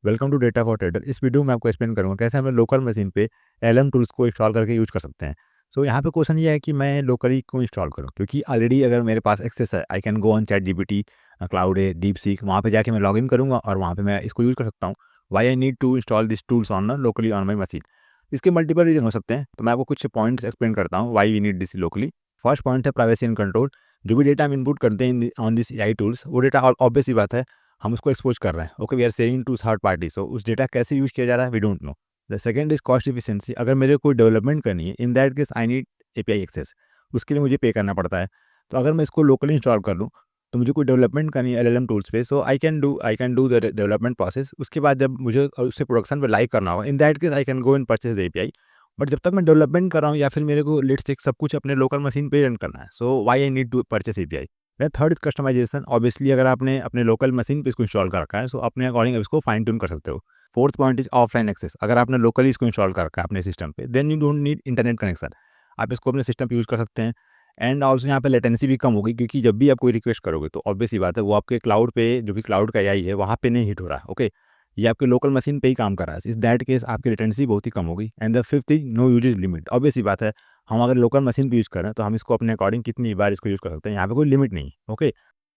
Welcome to data for trader. इस video में आपको एक्सप्लेन करूंगा कैसे हमें लोकल मशीन पे एलएम टूल्स को इंस्टॉल करके यूज कर सकते हैं। सो यहाँ पे क्वेश्चन ये है कि मैं लोकली क्यों इंस्टॉल करूँ, क्योंकि ऑलरेडी अगर मेरे पास एक्सेस है, I can go on chat GPT, cloud है, डीप सीक, वहाँ पे जाके मैं लॉग इन करूँगा और वहाँ पे मैं इसको यूज कर सकता हूँ। Why I need to install this tools on locally on my machine. इसके मल्टीपल रीजन हो सकते हैं, तो मैं आपको कुछ पॉइंट्स एक्सप्लेन करता हूँ why we need this locally. First point है प्राइवेसी एंड कंट्रोल। जो भी डेटा हम इनपुट करते हैं ऑन दिस एआई टूल्स, वो डेटा ऑब्वियस ही बात है हम उसको एक्सपोज कर रहे हैं। Okay, we are sharing to third party, so उस डेटा कैसे यूज किया जा रहा है we don't know. The second is cost efficiency. अगर मेरे को डेवलपमेंट करनी है, in that case I need API access, उसके लिए मुझे पे करना पड़ता है। तो अगर मैं इसको लोकली इंस्टॉल कर लूँ तो मुझे कोई डेवलपमेंट करनी है एलएलएम टूल्स पे, so I can do the development process. उसके बाद जब मुझे उससे प्रोडक्शन पे लाइक करना होगा, in that case I can go and purchase the API. But जब तक मैं डेवलपमेंट कर रहा हूँ या फिर मेरे को लेट्स से सब कुछ अपने लोकल मशीन पे रन करना है, so why I need to purchase API. Then third is customization. Obviously अगर आपने अपने लोकल मशीन पे इसको इंस्टॉल कर रखा है, सो अपने अकॉर्डिंग इसको फाइन ट्यून कर सकते हो। Fourth point is offline access. अगर आपने लोकली इसको इंस्टॉल कर रखा है अपने सिस्टम पे, then you don't need internet connection, आप इसको अपने सिस्टम पे यूज कर सकते हैं। एंड ऑल्सो यहाँ पे लेटेंसी भी कम होगी, क्योंकि जब भी आप कोई रिक्वेस्ट करोगे तो ऑब्वियस ही बात है वो आपके क्लाउड पे, जो भी क्लाउड का एआई है, वहाँ पे नहीं हिट हो रहा है। ओके, ये आपके लोकल मशीन पे ही काम कर रहा है। इस दैट केस आपकी लेटेंसी बहुत ही कम होगी। And the fifth is no usages limit. Obvious ही बात है, हम अगर लोकल मशीन पे यूज़ कर रहे हैं तो हम इसको अपने अकॉर्डिंग कितनी बार इसको यूज़ कर सकते हैं, यहाँ पे कोई लिमिट नहीं। ओके,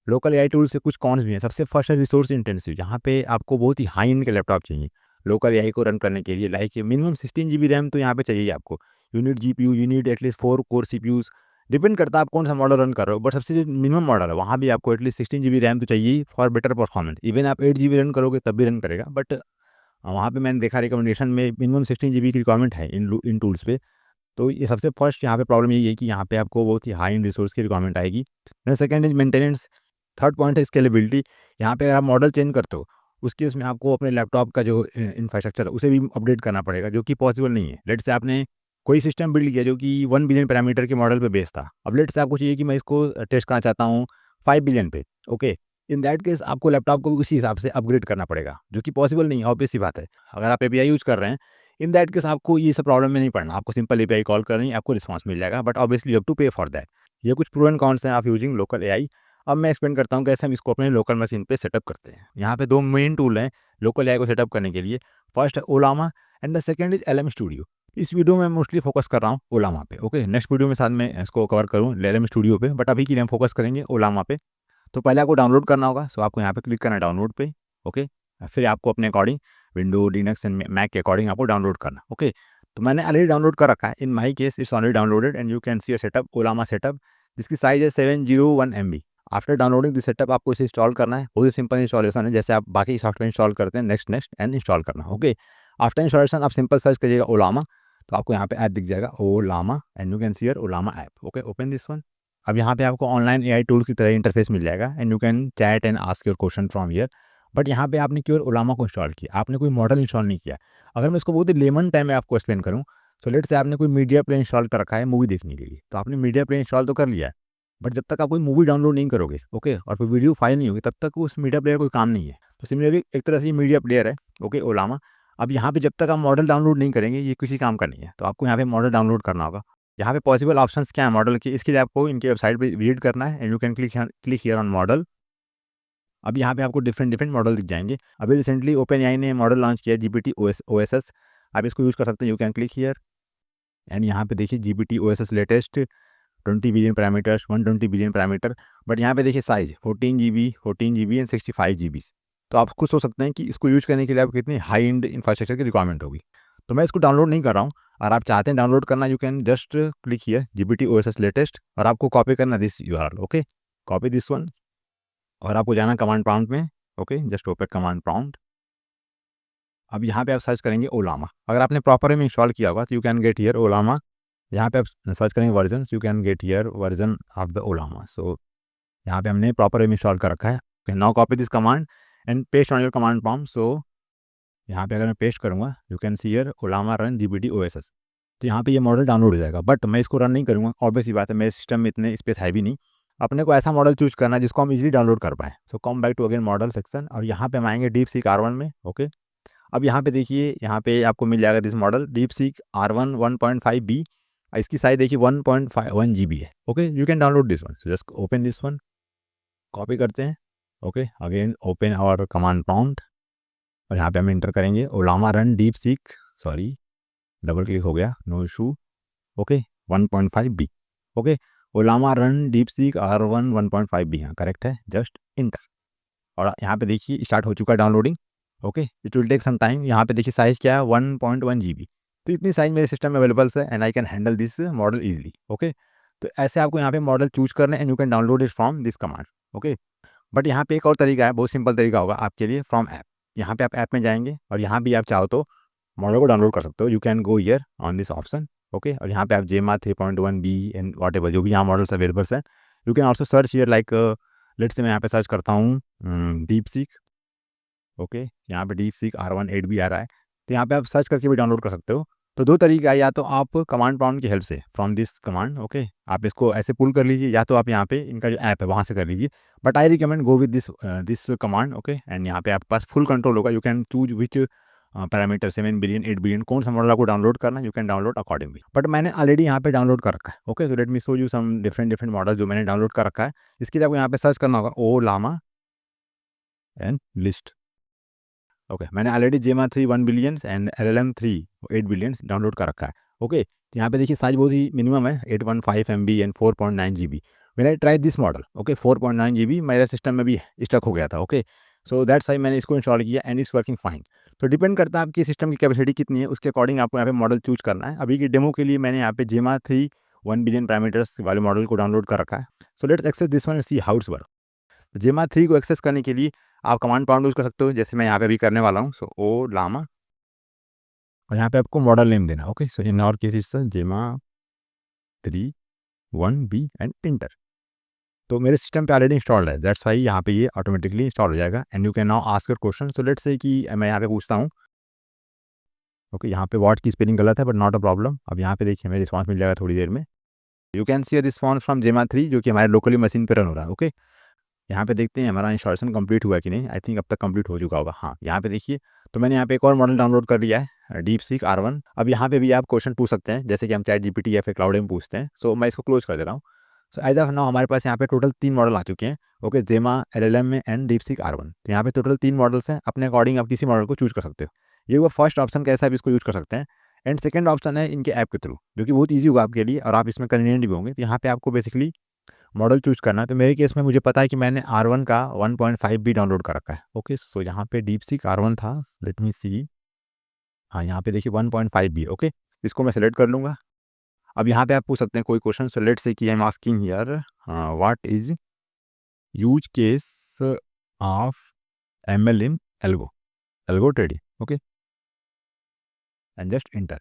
लोकल एआई टूल से कुछ कॉन्स भी हैं। सबसे फर्स्ट है रिसोर्स इंटेंसिव, जहाँ पे आपको बहुत ही हाई एंड के लैपटॉप चाहिए लोकल एआई को रन करने के लिए। लाइक मिनिमम 16 GB रैम तो यहाँ पे चाहिए आपको। Unit GPU, unit at least 4 core CPUs, depend करता है आप कौन सा मॉडल रन कर रहे हो, बट सबसे जो मिनिमम मॉडल है वहाँ भी आपको एटलीस्ट 16 GB रैम तो चाहिए फॉर बेटर परफॉर्मेंस। इवन आप 8 GB रन करोगे तब भी रन करेगा, बट वहाँ पे मैंने देखा रिकमेंडेशन में मिनिमम 16 GB की रिक्वायरमेंट है इन टूल्स पे। तो ये सबसे फर्स्ट यहाँ पे प्रॉब्लम यही है कि यहाँ पे आपको बहुत ही हाई एंड रिसोर्स की रिक्वायरमेंट आएगी। Second is maintenance. Third point है स्केलेबिलिटी। यहाँ पे अगर आप मॉडल चेंज करते हो, उस केस में आपको अपने लैपटॉप का जो इंफ्रास्ट्रक्चर है उसे भी अपडेट करना पड़ेगा, जो कि पॉसिबल नहीं है। लेट से आपने कोई सिस्टम बिल्ड किया जो कि 1 बिलियन पैरामीटर के मॉडल पे बेस्ड था, अब लेट से आपको चाहिए कि मैं इसको टेस्ट करना चाहता हूँ 5 बिलियन पे। ओके, इन दैट केस आपको लैपटॉप को उसी हिसाब से अपग्रेड करना पड़ेगा, जो कि पॉसिबल नहीं है। ऑब्वियस सी बात है, अगर आप एपीआई यूज कर रहे हैं, इन दैट केस आपको ये सब प्रॉब्लम में नहीं पड़ना। आपको सिंपल एपीआई कॉल करनी है, आपको रिस्पॉन्स मिल जाएगा, but obviously you have to pay for that. ये कुछ प्रो एंड कॉन्स हैं आप यूजिंग लोकल एआई। अब मैं एक्सप्लेन करता हूँ कैसे हम इसको अपने लोकल मशीन पे सेटअप करते हैं। यहाँ पे दो मेन टूल हैं लोकल एआई को सेटअप करने के लिए। फर्स्ट है Ollama and the second is LM studio. इस वीडियो में मोस्टली फोकस कर रहा हूँ ओलामा पे। ओके, नेक्स्ट वीडियो में साथ में इसको कवर करूँ एलएम स्टूडियो पे, बट अभी के लिए हम फोकस करेंगे ओलामा पे। तो पहले आपको डाउनलोड करना होगा, सो आपको यहाँ पे क्लिक करना है डाउनलोड पे। ओके, फिर आपको अपने according window, Linux and Mac के अकॉर्डिंग आपको डाउनलोड करना। ओके, तो मैंने ऑलरेडी डाउनलोड कर रखा है। In my case it's already downloaded and you can see a setup Ollama setup, जिसकी साइज है 701 MB। After downloading this setup आपको इसे इंस्टॉल करना है। बहुत ही सिंपल इंस्टॉलेशन है, जैसे आप बाकी सॉफ्टवेयर इंस्टॉल करते हैं, नेक्स्ट नेक्स्ट एंड इंस्टॉल करना। ओके, आफ्टर इंस्टॉलेशन आप सिंपल सर्च करिएगा ओलामा, तो आपको यहाँ पे ऐप दिख जाएगा Ollama and you can see your Ollama app. Okay, open this one. अब यहाँ पे आपको ऑनलाइन एआई टूल की तरह इंटरफेस मिल जाएगा and you can chat and ask your question from here. But यहाँ पे आपने केवल ओलामा को इंस्टॉल किया, आपने कोई मॉडल इंस्टॉल नहीं किया। अगर मैं इसको बहुत ही लेमन टाइम में आपको एक्सप्लेन करूँ, तो लेट से आपने कोई मीडिया प्लेयर इंस्टॉल कर रखा है मूवी देखने के लिए, तो आपने मीडिया प्लेयर इंस्टॉल तो कर लिया है, बट जब तक आप कोई मूवी डाउनलोड नहीं करोगे, ओके, और कोई वीडियो फाइल नहीं होगी, तब तक उस मीडिया प्लेयर कोई काम नहीं है। तो सिमिलरली एक तरह से ये मीडिया प्लेयर है। ओके, ओलामा। अब यहाँ पे जब तक आप मॉडल डाउनलोड नहीं करेंगे, ये किसी काम का नहीं है, तो आपको यहाँ पे मॉडल डाउनलोड करना होगा। यहाँ पे पॉसिबल ऑप्शंस क्या है मॉडल के, इसके लिए आपको इनके वेबसाइट पे विजिट करना है and you can click here on model. अब यहाँ पे आपको डिफरेंट डिफरेंट मॉडल दिख जाएंगे। अभी रिसेंटली ओपन एआई ने मॉडल लॉन्च किया जीपीटी ओएसएस, आप इसको यूज़ कर सकते हैं। You can click here and यहाँ पे देखिए GPT OSS latest 20 billion parameters, 120 billion parameter. But यहाँ पे देखिए साइज 14 GB एंड 65 GB। तो आप खुद सोच सकते हैं कि इसको यूज करने के लिए आपको कितनी हाई एंड इंफ्रास्ट्रक्चर की रिक्वायरमेंट होगी। तो मैं इसको डाउनलोड नहीं कर रहा हूँ, और आप चाहते हैं डाउनलोड करना, you can just click here GPT OSS latest, और आपको कॉपी करना this URL. Okay, copy this one, और आपको जाना कमांड प्रॉम्प्ट में। Okay, just open command prompt. अब यहाँ पे आप सर्च करेंगे ओलामा। अगर आपने प्रॉपर वे में इंस्टॉल किया होगा तो you can get here Ollama. यहाँ पे आप सर्च करेंगे version, you can get here version of the Ollama. So यहाँ पे हमने प्रॉपर वे में इंस्टॉल कर रखा है। Now copy this command and paste on your command prompt. So यहाँ पे अगर मैं पेस्ट करूँगा, you can see here Ollama run GPT OSS. तो यहाँ पे ये मॉडल डाउनलोड हो जाएगा, बट मैं इसको रन नहीं करूँगा। ऑब्वियस ही बात है, मेरे सिस्टम में इतने स्पेस है भी नहीं। अपने को ऐसा मॉडल चूज करना है जिसको हम इजीली डाउनलोड कर पाएँ। So come back to again model section, और यहाँ पे हम आएंगे डीप सीक R1 में। ओके, अब यहाँ पे देखिए, यहाँ पे आपको मिल जाएगा this model deep seek R1 1.5B। इसकी साइज देखिए 1.51 GB है। Okay, you can download this one, so just open this one, copy करते हैं। Okay, again open our command prompt और यहाँ पे हम इंटर करेंगे Ollama run DeepSeek, sorry double click हो गया, no issue. Okay 1.5 B. Okay Ollama run DeepSeek R1 1.5 B, हाँ करेक्ट है, जस्ट इंटर। और यहाँ पे देखिए स्टार्ट हो चुका है downloading. Okay it will take some time. यहाँ पे देखिए साइज़ क्या है 1.1 GB। तो इतनी साइज़ मेरे सिस्टम में अवेलेबल है and I can handle this model easily. Okay तो ऐसे आपको यहाँ पे मॉडल चूज करना है and you can download it from this command. Okay but यहाँ पे एक और तरीका है, बहुत सिंपल तरीका होगा आपके लिए, फ्रॉम ऐप। यहाँ पे आप ऐप में जाएंगे और यहाँ भी आप चाहो तो मॉडल को डाउनलोड कर सकते हो। You can go here on this option. Okay और यहाँ पे आप जेमा 3.1 बी एंड वॉट एवर जो भी यहाँ मॉडल्स अवेलेबल हैं, you can also search here like let's say मैं यहाँ पे सर्च करता हूँ डीप सीक। ओके यहाँ पे डीप सीक R1 8 भी आ रहा है, तो यहाँ पे आप सर्च करके भी डाउनलोड कर सकते हो। तो दो तरीका है, या तो आप कमांड प्रॉम्प्ट की हेल्प से फ्रॉम दिस कमांड, ओके आप इसको ऐसे पुल कर लीजिए, या तो आप यहाँ पे इनका जो ऐप है वहाँ से कर लीजिए। But I recommend go with this command. Okay and यहाँ पे आपके पास फुल कंट्रोल होगा, you can choose which parameter 7 billion 8 billion कौन सा मॉडल आपको डाउनलोड करना है, you can download accordingly. But मैंने ऑलरेडी यहाँ पे डाउनलोड कर रखा है। ओके तो let me show you some different different model जो मैंने डाउनलोड कर रखा है। इसके लिए आपको यहाँ पे सर्च करना होगा ओ लामा एंड लिस्ट। ओके मैंने ऑलरेडी जेमा 3 1 billions and LLM 3 8 billions download कर रखा है। ओके तो यहाँ पे देखिए साइज बहुत ही मिनिमम है 815 MB एंड 4.9 GB। मैंने try this model. Okay 4.9 GB मेरे सिस्टम में भी स्टक हो गया था। ओके सो दैट्स वाई मैंने इसको इंस्टॉल किया एंड इट्स वर्किंग फाइन। तो डिपेंड करता है आपकी सिस्टम की कैपेसिटी कितनी है, उसके अकॉर्डिंग आपको यहाँ पे मॉडल चूज करना है। अभी की डेमो के लिए मैंने यहाँ पे जेमा 3 1 बिलियन पैरामीटर्स वाले मॉडल को डाउनलोड कर रखा है। So let's access this one and see how it's work. Gemma 3 को एक्सेस करने के लिए आप कमांड प्रॉम्प्ट यूज़ कर सकते हो, जैसे मैं यहाँ पे अभी करने वाला हूँ। सो ओ लामा और यहाँ पे आपको मॉडल नेम देना। Okay so in our case is Gemma 3 1 B and inter. तो मेरे सिस्टम पे ऑलरेडी इंस्टॉल्ड है, दैट्स वाई यहाँ पे ये ऑटोमेटिकली इंस्टॉल हो जाएगा and you can now ask your question. So let's say कि मैं यहाँ पे पूछता हूँ। ओके यहाँ पे वॉट की स्पेलिंग गलत है बट नॉट अ प्रॉब्लम। अब यहाँ पे देखिए हमें रिस्पॉन्स मिल जाएगा थोड़ी देर में। You can see a response from जेमा 3 जो कि हमारे लोकली मशीन पे रन हो रहा है। ओके यहाँ पे देखते हैं हमारा इंस्टॉलेशन कंप्लीट हुआ कि नहीं। आई थिंक अब तक कंप्लीट हो चुका होगा। हाँ यहाँ पे देखिए, तो मैंने यहाँ पे एक और मॉडल डाउनलोड कर लिया है डीप सीक R1। अब यहाँ पे भी आप क्वेश्चन पूछ सकते हैं, जैसे कि हम चैट GPT या फिर क्लाउड में पूछते हैं। सो मैं इसको क्लोज कर दे रहा हूँ। सो एज ऑफ नाउ हमारे पास यहाँ पे टोटल 3 मॉडल आ चुके हैं। ओके जेमा LLM में एंड डीप सीक R1। तो यहाँ पे टोटल 3 मॉडल्स हैं, अपने अकॉर्डिंग आप किसी मॉडल को चूज कर सकते हो। ये वो फर्स्ट ऑप्शन कैसा आप इसको यूज कर सकते हैं। एंड सेकंड ऑप्शन है इनके ऐप के थ्रू, जो कि बहुत ईजी होगा आपके लिए और आप इसमें कन्वीनियंट भी होंगे। तो यहाँ पे आपको बेसिकली मॉडल चूज़ करना है। तो मेरे केस में मुझे पता है कि मैंने R1 का 1.5 भी डाउनलोड कर रखा है। ओके सो यहाँ पे डीप सीक R1 था, लेट मी सी। हाँ यहाँ पे देखिए 1.5 बी। ओके इसको मैं सेलेक्ट कर लूँगा। अब यहाँ पे आप पूछ सकते हैं कोई क्वेश्चन। सो लेट्स से कि I am asking here what is use case of ML in algo algo trading. Okay and just enter.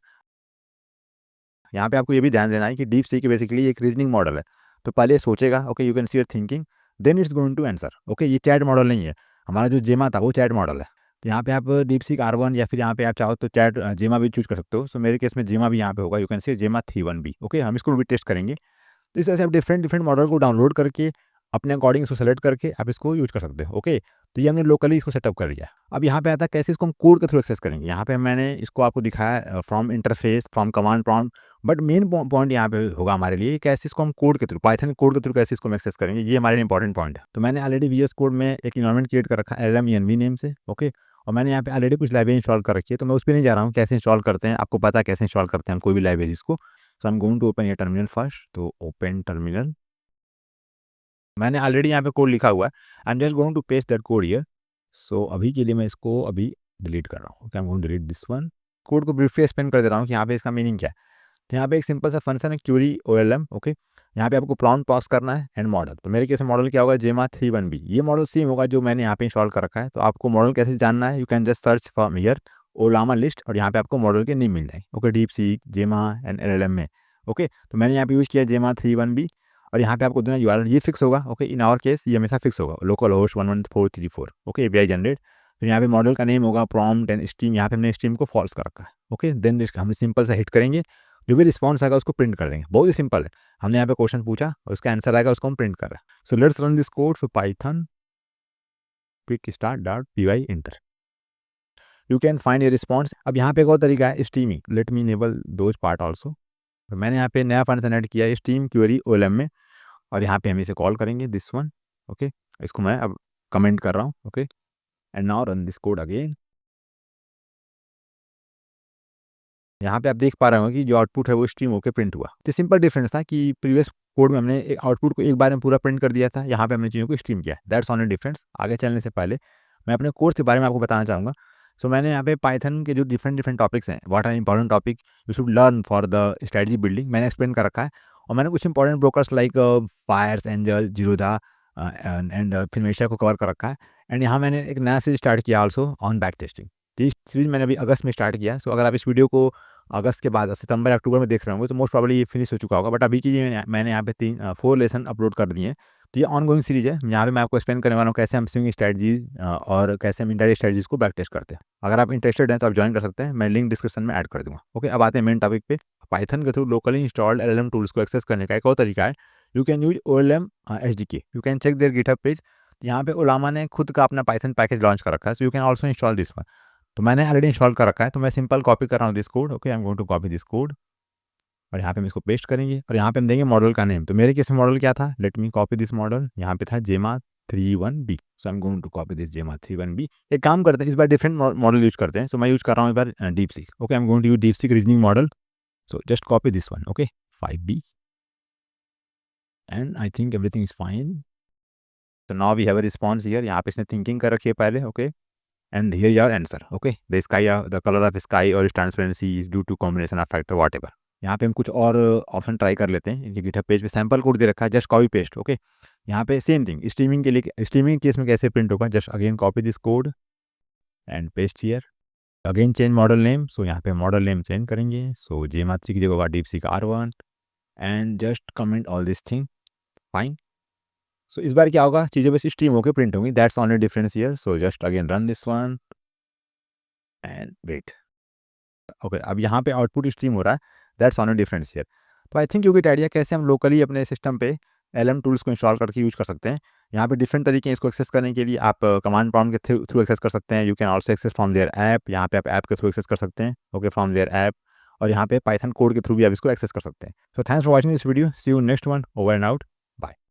यहाँ पे आपको ये भी ध्यान देना है कि डीप सीक बेसिकली एक रीजनिंग मॉडल है। तो पहले ये सोचेगा। Okay you can see your thinking, then it's going to answer. Okay ये चैट मॉडल नहीं है, हमारा जो जेमा था वो चैट मॉडल है। तो यहाँ पे आप डीप सीक R1 या फिर यहाँ पे आप चाहो तो चैट जेमा भी चूज कर सकते हो। सो मेरे केस में जेमा भी यहाँ पे होगा, यू कैन सी जेमा 3 1 बी। ओके हम इसको भी टेस्ट करेंगे। तो इस तरह से आप डिफरेंट डिफरेंट मॉडल को डाउनलोड करके अपने अकॉर्डिंग इसको सेलेक्ट करके आप इसको यूज कर सकते हो। ओके तो ये हमने लोकली इसको सेटअप कर लिया। अब यहाँ पे आता है कैसे इसको हम कोड के थ्रू एक्सेस करेंगे। यहाँ पे मैंने इसको आपको दिखाया from interface from command prompt. But main point यहाँ पे होगा हमारे लिए कैसे इसको हम कोड के थ्रू, पाइथन कोड के थ्रू कैसे इसको हम एक्सेस करेंगे, ये हमारे लिए इंपॉर्टेंट पॉइंट है। तो मैंने ऑलरेडी VS कोड में एक इन्वायरमेंट क्रिएट कर रखा है LLM ENV नेम से। ओके और मैंने यहाँ पे ऑलरेडी कुछ लाइब्रेरी इंस्टॉल कर रखी है, तो मैं उस पर नहीं जा रहा हूँ। कैसे इंस्टॉल करते हैं आपको पता है, कैसे इंस्टॉल करते हैं हम कोई भी लाइब्रेरीज को। So I am going to open ये टर्मिनल फर्स्ट। तो ओपन टर्मिनल, मैंने ऑलरेडी यहाँ पे कोड लिखा हुआ है। I am just going to paste that code here. So अभी के लिए मैं इसको अभी डिलीट कर रहा हूँ। I am going to delete this one. Code को ब्रीफली एक्सप्लेन कर दे रहा हूँ कि यहाँ पे इसका मीनिंग क्या है। तो यहाँ पे एक सिंपल सा फंक्शन है क्यूरी OLM। ओके यहाँ पे आपको प्रॉम्प्ट पास करना है एंड मॉडल। तो मेरे केस में मॉडल क्या होगा, जेमा 3 1 बी। ये मॉडल सेम होगा जो मैंने यहाँ पे इंस्टॉल कर रखा है। तो आपको मॉडल कैसे जानना है, you can just search from here ओलामा list और यहाँ पे आपको मॉडल के नेम मिल जाए। ओके डीप सीक जेमा एंड LLM में। ओके तो मैंने यहाँ पे यूज़ किया जेमा 3 1 बी और यहाँ पे आपको देना URL, ये फिक्स होगा। ओके इन आवर केस ये हमेशा फिक्स होगा, local host 11434। Okay API generate. फिर यहाँ पे मॉडल का नेम होगा प्रॉम्प्ट एंड स्ट्रीम। यहाँ पे हमने स्ट्रीम को फॉल्स कर रखा है। ओके देन हम सिंपल सा हिट करेंगे, जो भी रिस्पॉन्स आएगा उसको प्रिंट कर देंगे। बहुत ही सिंपल है। हमने यहाँ पे क्वेश्चन पूछा और उसका आंसर आएगा, उसको हम प्रिंट कर रहे हैं। So let's run this code. So Python quick start dot py inter. You can find a response. अब यहाँ पे एक और तरीका है streaming, let me enable those part also. तो मैंने यहाँ पे नया फंक्शन ऐड किया है स्ट्रीम क्वेरी OLM में और यहाँ पे हम इसे कॉल करेंगे दिस वन। ओके इसको मैं अब कमेंट कर रहा हूँ। Okay and now run this code again. यहाँ पे आप देख पा रहे हो कि जो आउटपुट है वो स्ट्रीम होकर प्रिंट हुआ। तो सिंपल डिफरेंस था कि प्रीवियस कोड में हमने एक आउटपुट को एक बार में पूरा प्रिंट कर दिया था, यहाँ पे हमने चीज़ों को स्ट्रीम किया। That's only difference. आगे चलने से पहले मैं अपने कोर्स के बारे में आपको बताना चाहूँगा। सो मैंने यहाँ पे पाइथन के जो डिफरेंट डिफरेंट टॉपिक्स हैं, what are important topic you should learn for the strategy building, मैंने एक्सप्लेन कर रखा है। और मैंने कुछ important brokers like Fyers, Angel, Zerodha and Finvasia को कवर कर रखा है। एंड यहाँ मैंने एक नया सीरीज स्टार्ट किया ऑल्सो ऑन बैक टेस्टिंग। ये सीरीज मैंने अभी अगस्त में स्टार्ट किया। सो अगर आप इस वीडियो को अगस्त के बाद सितंबर अक्टूबर में देख रहे होंगे तो मोस्ट प्रॉब्ली ये फिनिश हो चुका होगा। बट अभी की ये मैंने यहाँ पे 4 लेसन अपलोड कर दिए हैं। तो ये ऑन गोइंग सीरीज है। यहाँ पे मैं आपको एक्सप्लेन करने वाला हूँ कैसे हम स्विंग स्ट्रेटजीज और कैसे हम इंटरडे स्ट्रेटजीज को बैक टेस्ट करते हैं। अगर आप इंटरेस्टेड हैं तो आप ज्वाइन कर सकते हैं, मैं लिंक डिस्क्रिप्शन में ऐड कर दूँगा। ओके, अब आते हैं मेन टॉपिक पे। पाइथन के through locally installed LLM tools को एक्सेस करने का एक और तरीका है। You can use OLM SDK, you can check there GitHub page. यहाँ पे ओलामा ने खुद का अपना पाइथन पैकेज लॉन्च कर रखा है। So you can also install this one. तो मैंने ऑलरेडी इंस्टॉल कर रखा है, तो मैं सिंपल कॉपी कर रहा हूँ this code. Okay, I am going to copy this code और यहाँ पे हम इसको पेस्ट करेंगे और यहाँ पे हम देंगे मॉडल का नेम। तो मेरे केस में मॉडल क्या था, let me copy this model. यहाँ पे था Gemma 31B। So I am going to copy this Gemma 31B। एक काम करते हैं, इस बार डिफरेंट मॉडल यूज करते हैं। सो मैं यूज कर रहा हूँ इस बार DeepSeek. Okay, I am going to use DeepSeek reasoning model. So just copy this one. Okay, 5B and I think everything is fine. तो now we have a response here. यहाँ पे इसने thinking कर रखी है पहले। Okay, and here your answer. Okay, the sky, the color of sky or its transparency is due to combination of factor whatever. यहाँ पे हम कुछ और ऑप्शन ट्राई कर लेते हैं। इनके गिटहब पेज पे सैम्पल कोड दे रखा है, जस्ट कॉपी पेस्ट। ओके, यहाँ पे सेम थिंग स्ट्रीमिंग के लिए, स्ट्रीमिंग केस में कैसे प्रिंट होगा, just again copy this code and paste here. Again change model name. So यहाँ पे मॉडल नेम चेंज करेंगे। सो जेमाथ्री की जगह होगा DeepSeek R1 and just comment all this thing. Fine. So इस बार क्या होगा, चीज़ें बस स्ट्रीम होकर प्रिंट होंगी। That's only difference here. So just again run this one and wait. Okay, अब यहाँ पे आउटपुट स्ट्रीम हो रहा है। That's on a difference here. तो I think you get idea कैसे हम लोकली अपने सिस्टम पे एलएम टूल्स को इंस्टॉल करके यूज कर सकते हैं। यहाँ पे डिफरेंट तरीके हैं इसको एक्सेस करने के लिए। आप कमांड प्रॉम्प्ट के थ्रू एक्सेस कर सकते हैं। You can also access from there app. यहाँ पे आप ऐप के थ्रू एक्सेस कर सकते हैं। Okay, from there app. और यहाँ पे पाइथन कोड के थ्रू भी आप इसको एक्सेस कर सकते हैं। So thanks for watching this video. See you next one. Over and out. Bye.